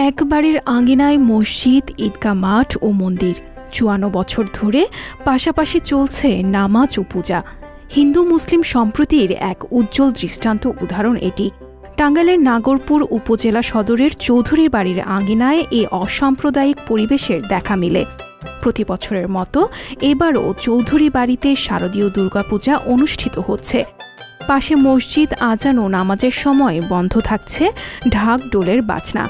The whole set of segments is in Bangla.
এক বাড়ির আঙিনায় মসজিদ, ঈদগাহ মাঠ ও মন্দির। ৫৪ বছর ধরে পাশাপাশি চলছে নামাজ ও পূজা। হিন্দু মুসলিম সম্প্রীতির এক উজ্জ্বল দৃষ্টান্ত উদাহরণ এটি। টাঙ্গাইলের নাগরপুর উপজেলা সদরের চৌধুরী বাড়ির আঙিনায় এই অসাম্প্রদায়িক পরিবেশের দেখা মিলে। প্রতি বছরের মতো এবারও চৌধুরী বাড়িতে শারদীয় দুর্গাপূজা অনুষ্ঠিত হচ্ছে। পাশে মসজিদ, আজান ও নামাজের সময় বন্ধ থাকছে ঢাক ঢোলের বাজনা।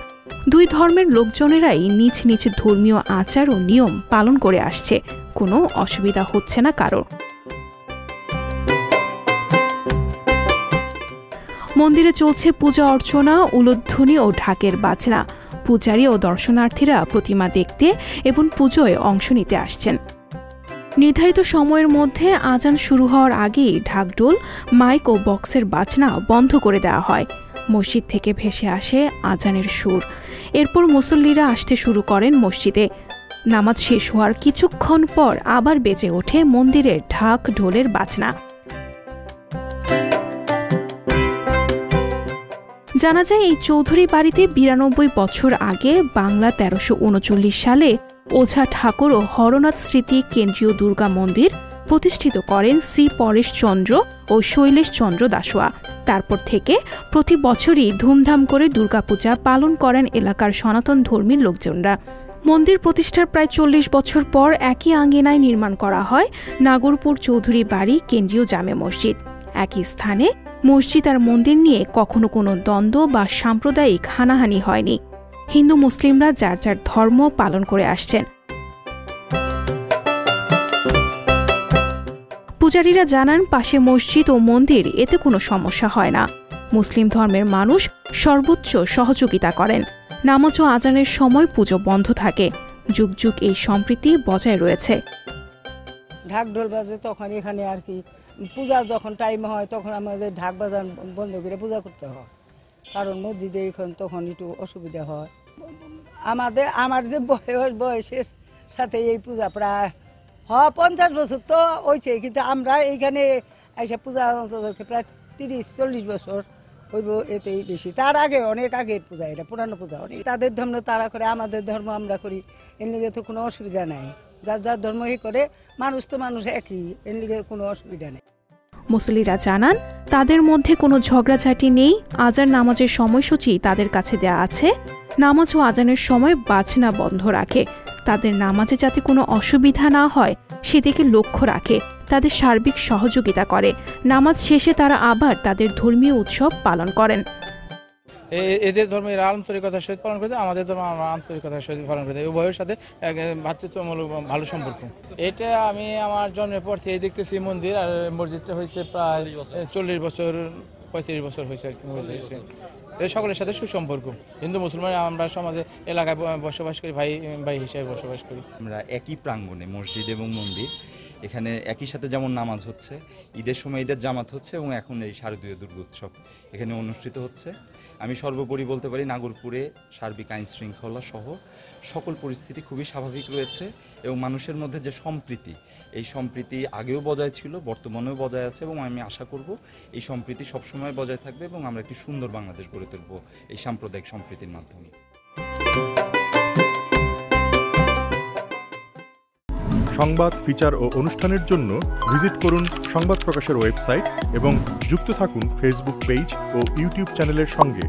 দুই ধর্মের লোকজনেরাই নিজ নিজ ধর্মীয় আচার ও নিয়ম পালন করে আসছে, কোনো অসুবিধা হচ্ছে না কারো। মন্দিরে চলছে পূজা অর্চনা, উলুধ্বনি ও ঢাকের বাজনা। পূজারী ও দর্শনার্থীরা প্রতিমা দেখতে এবং পুজোয় অংশ নিতে আসছেন। নির্ধারিত সময়ের মধ্যে আজান শুরু হওয়ার আগেই ঢাকঢোল, মাইক ও বক্সের বাজনা বন্ধ করে দেওয়া হয়। মসজিদ থেকে ভেসে আসে আজানের সুর। এরপর মুসল্লিরা আসতে শুরু করেন মসজিদে। নামাজ শেষ হওয়ার কিছুক্ষণ পর আবার বেজে ওঠে মন্দিরের ঢাক ঢোলের বাজনা। জানা যায় এই চৌধুরী বাড়িতে ৯২ বছর আগে বাংলা ১৩৩৯ সালে ওঝা ঠাকুর ও হরনাথ স্মৃতি কেন্দ্রীয় দুর্গা মন্দির প্রতিষ্ঠিত করেন শ্রী পরেশচন্দ্র ও শৈলেশচন্দ্র দাসোয়া। তারপর থেকে প্রতি বছরই ধুমধাম করে দুর্গাপূজা পালন করেন এলাকার সনাতন ধর্মীর লোকজনরা। মন্দির প্রতিষ্ঠার প্রায় ৪০ বছর পর একই আঙ্গিনায় নির্মাণ করা হয় নাগরপুর চৌধুরী বাড়ি কেন্দ্রীয় জামে মসজিদ। একই স্থানে মসজিদ আর মন্দির নিয়ে কখনো কোনো দ্বন্দ্ব বা সাম্প্রদায়িক হানাহানি হয়নি। হিন্দু মুসলিমরা যার যার ধর্ম পালন করে আসছেন। পূজারীরা জানান, পাশে মসজিদ ও মন্দির, এতে কোনো সমস্যা হয় না। মুসলিম ধর্মের মানুষ সর্বোচ্চ সহযোগিতা করেন। নামাজ ও আজানের সময় পুজো বন্ধ থাকে। যুগ যুগ এই সম্প্রীতি বজায় রয়েছে। ঢাক ঢোল বাজে তখন এখানে আর কি পূজার যখন টাইম হয় তখন আমাদের ঢাক বাজান বন্ধ করে পূজা করতে হয়, কারণ মসজিদে এখন তখন একটু অসুবিধা হয়। আমার যে বয়সের সাথে এই পূজা প্রায় ৫০ বছর তো হয়েছে, কিন্তু আমরা এইখানে এসে পূজা প্রায় ৩০-৪০ বছর হইব, এতেই বেশি। তার আগে অনেক আগের পূজা, এটা পুরানো পূজা। অনেক তাদের ধর্ম তারা করে, আমাদের ধর্ম আমরা করি, এর লিগে তো কোনো অসুবিধা নাই। যার যার ধর্ম করে, মানুষ তো মানুষ একই, এর লিগে কোনো অসুবিধা নেই। মুসল্লিরা জানান, তাদের মধ্যে কোনো ঝগড়াঝাটি নেই। আজান নামাজের সময়সূচি তাদের কাছে দেয়া আছে। নামাজ ও আজানের সময় বাজনা বন্ধ রাখে। তাদের নামাজে যাতে কোনো অসুবিধা না হয় সেদিকে লক্ষ্য রাখে। তাদের সার্বিক সহযোগিতা করে। নামাজ শেষে তারা আবার তাদের ধর্মীয় উৎসব পালন করেন। এদের ধর্ম এরা আন্তরিকতার সহিত পালন করে, আমাদের ধর্ম আমরা আন্তরিকতার সহিত পালন করে। উভয়ের সাথে ভ্রাতৃত্বমূলক ভালো সম্পর্ক। এটা আমি আমার জন্মের পর থেকে দেখতেছি মন্দির আর মসজিদটা হয়েছে প্রায় ৪০ বছর ৩৫ বছর হয়েছে আর কি। সকলের সাথে সুসম্পর্ক। হিন্দু মুসলমান আমরা সমাজে এলাকায় বসবাস করি, ভাই ভাই হিসেবে বসবাস করি। আমরা একই প্রাঙ্গণে মসজিদ এবং মন্দির, এখানে একই সাথে যেমন নামাজ হচ্ছে, ঈদের সময় ঈদের জামাত হচ্ছে এবং এখন এই শারদীয় দুর্গোৎসব এখানে অনুষ্ঠিত হচ্ছে। আমি সর্বোপরি বলতে পারি নাগরপুরে সার্বিক আইন শৃঙ্খলা সহ সকল পরিস্থিতি খুবই স্বাভাবিক রয়েছে এবং মানুষের মধ্যে যে সম্প্রীতি, এই সম্প্রীতি আগেও বজায় ছিল, বর্তমানেও বজায় আছে এবং আমি আশা করব এই সম্প্রীতি সবসময় বজায় থাকবে এবং আমরা একটি সুন্দর বাংলাদেশ গড়ে তুলব এই সাম্প্রদায়িক সম্প্রীতির মাধ্যমে। সংবাদ, ফিচার ও অনুষ্ঠানের জন্য ভিজিট করুন সংবাদ প্রকাশের ওয়েবসাইট এবং যুক্ত থাকুন ফেসবুক পেজ ও ইউটিউব চ্যানেলের সঙ্গে।